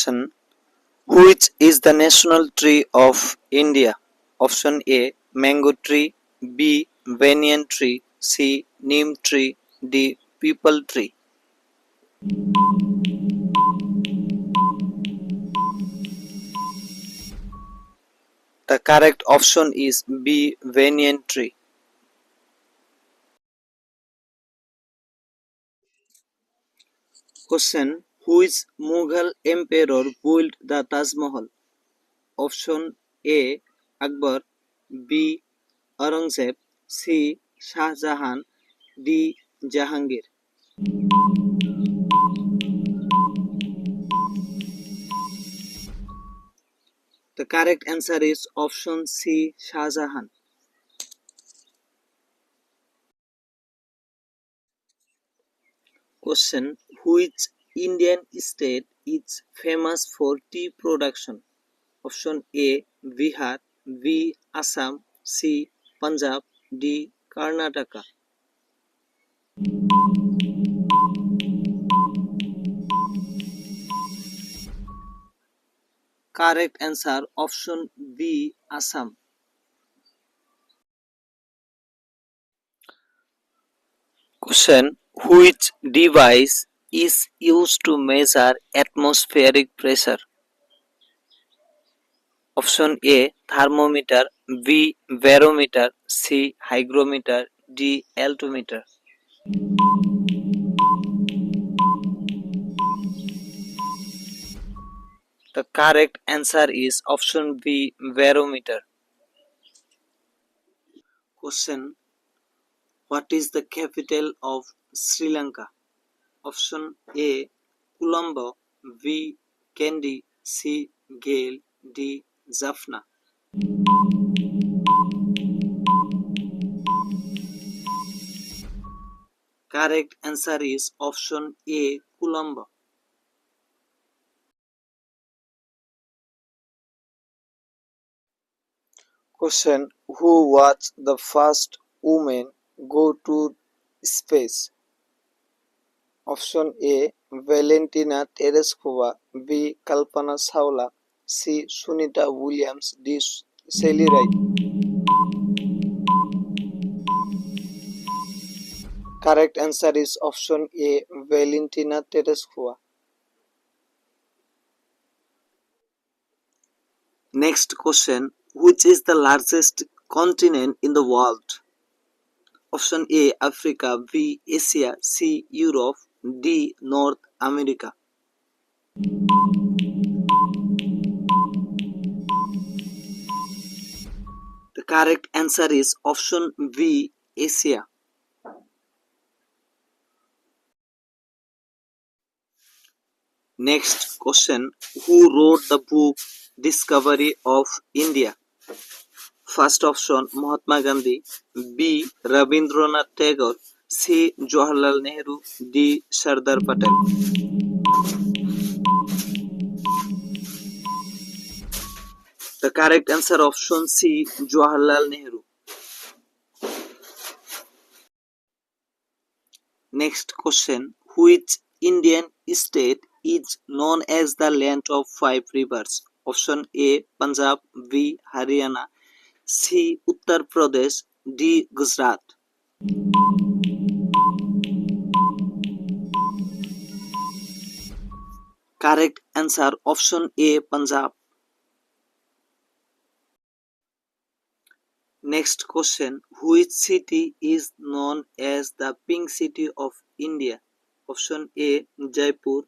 Question: which is the national tree of India? Option A: mango tree, B: banyan tree, C: neem tree, D: peepal tree. The correct option is B: banyan tree. Question: which Mughal emperor built the Taj Mahal? Option A: Akbar, B: Aurangzeb, C: Shah Jahan, D: Jahangir. The correct answer is option C: Shah Jahan. Question: which Indian state is famous for tea production? Option A: Bihar, B: Assam, C: Punjab, D: Karnataka. Correct answer option B: Assam. Question: which device is used to measure atmospheric pressure? Option A: thermometer, B: barometer, C: hygrometer, D: altimeter. The correct answer is option B: barometer. Question: what is the capital of Sri Lanka? Option A: Colombo, B: Kandy, C: Galle, D: Jaffna. Correct answer is option A: Colombo. Question: who was the first woman go to space? Option A: Valentina Tereshkova, B: Kalpana Chawla, C: Sunita Williams, D: Sally Ride. Correct answer is option A: Valentina Tereshkova. Next question: which is the largest continent in the world? Option A: Africa, B: Asia, C: Europe, D: North America. The correct answer is option B: Asia. Next question: who wrote the book Discovery of India? First option: Mahatma Gandhi, B: Rabindranath Tagore, C: Jawaharlal Nehru, D: Sardar Patel. The correct answer option C: Jawaharlal Nehru. Next question: which Indian state is known as the land of five rivers? Option A: Punjab, B: Haryana, C: Uttar Pradesh, D: Gujarat. Correct answer option A: Punjab. Next question: which city is known as the Pink City of India? Option A: Jaipur,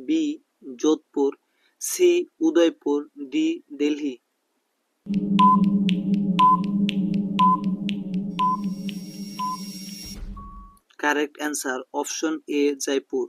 B: Jodhpur, C: Udaipur, D: Delhi. Correct answer option A: Jaipur.